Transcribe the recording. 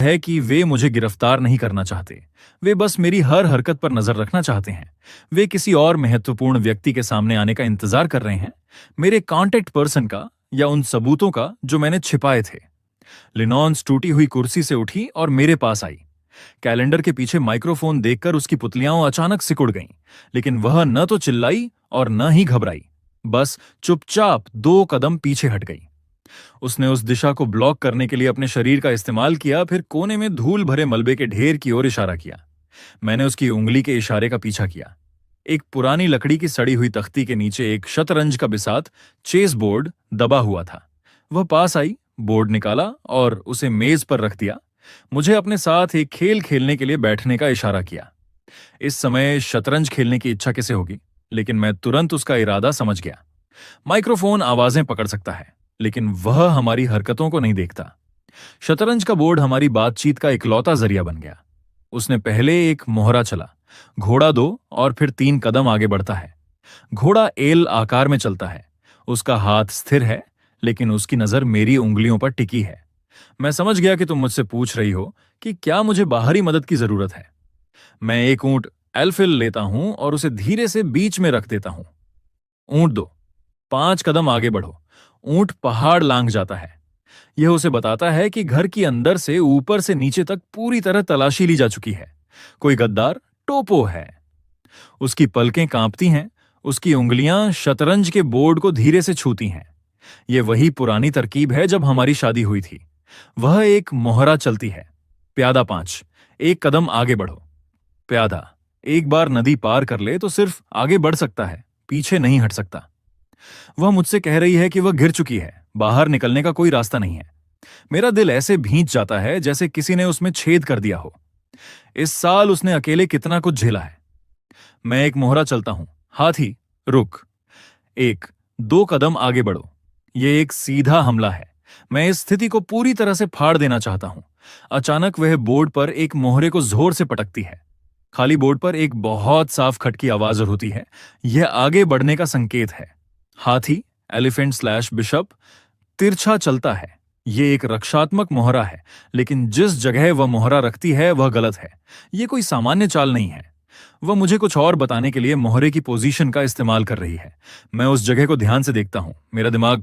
है कि वे मुझे गिरफ्तार नहीं करना चाहते। वे बस मेरी हर हरकत पर नजर रखना चाहते हैं। वे किसी और महत्वपूर्ण व्यक्ति के सामने आने का इंतजार कर रहे हैं, मेरे कांटेक्ट पर्सन का या उन सबूतों का जो मैंने छिपाए थे। लिनॉन्स टूटी हुई कुर्सी से उठी और मेरे पास आई। कैलेंडर के पीछे माइक्रोफोन देखकर उसकी पुतलियां अचानक सिकुड़ गईं, लेकिन वह न तो चिल्लाई और न ही घबराई, बस चुपचाप 2 कदम पीछे हट गई। उसने उस दिशा को ब्लॉक करने के लिए अपने शरीर का इस्तेमाल किया, फिर कोने में धूल भरे मलबे के ढेर की ओर इशारा किया। मैंने उसकी उंगली के इशारे का पीछा किया। एक पुरानी लकड़ी की सड़ी हुई तख्ती के नीचे एक शतरंज का बिसात चेस बोर्ड दबा हुआ था। वह पास आई, बोर्ड निकाला और उसे मेज पर रख दिया। मुझे अपने साथ एक खेल खेलने के लिए बैठने का इशारा किया। इस समय शतरंज खेलने की इच्छा कैसे होगी, लेकिन मैं तुरंत उसका इरादा समझ गया। माइक्रोफोन आवाजें पकड़ सकता है, लेकिन वह हमारी हरकतों को नहीं देखता। शतरंज का बोर्ड हमारी बातचीत का इकलौता जरिया बन गया। उसने पहले एक मोहरा चला, घोड़ा 2 और फिर 3 कदम आगे बढ़ता है। घोड़ा एल आकार में चलता है। उसका हाथ स्थिर है, लेकिन उसकी नजर मेरी उंगलियों पर टिकी है। मैं समझ गया कि तुम मुझसे पूछ रही हो कि क्या मुझे बाहरी मदद की जरूरत है। मैं एक ऊंट एल्फिल लेता हूं और उसे धीरे से बीच में रख देता हूं। ऊंट 2, 5 कदम आगे बढ़ो। ऊंट पहाड़ लांघ जाता है। यह उसे बताता है कि घर की अंदर से ऊपर से नीचे तक पूरी तरह तलाशी ली जा चुकी है। कोई गद्दार टोपो है। उसकी पलकें कांपती हैं, उसकी उंगलियां शतरंज के बोर्ड को धीरे से छूती हैं। यह वही पुरानी तरकीब है जब हमारी शादी हुई थी। वह एक मोहरा चलती है। प्यादा 5, 1 कदम आगे बढ़ो। प्यादा एक बार नदी पार कर ले तो सिर्फ आगे बढ़ सकता है, पीछे नहीं हट सकता। वह मुझसे कह रही है कि वह गिर चुकी है, बाहर निकलने का कोई रास्ता नहीं है। मेरा दिल ऐसे भींच जाता है जैसे किसी ने उसमें छेद कर दिया हो। इस साल उसने अकेले कितना कुछ झेला है। मैं एक मोहरा चलता हूं। हाथी रुक। 1, 2 कदम आगे बढ़ो। यह एक सीधा हमला है। मैं इस स्थिति को पूरी तरह से फाड़ देना चाहता हूं। अचानक वह बोर्ड पर एक मोहरे को जोर से पटकती है। खाली बोर्ड पर एक बहुत साफ खट की आवाज होती है। यह आगे बढ़ने का संकेत है। हाथी एलिफेंट स्लैश बिशप तिरछा चलता है। यह एक रक्षात्मक मोहरा है, लेकिन जिस जगह वह मोहरा रखती है वह गलत है। यह कोई सामान्य चाल नहीं है। वह मुझे कुछ और बताने के लिए मोहरे की पोजीशन का इस्तेमाल कर रही है। मैं उस जगह को ध्यान से देखता हूं। मेरा दिमाग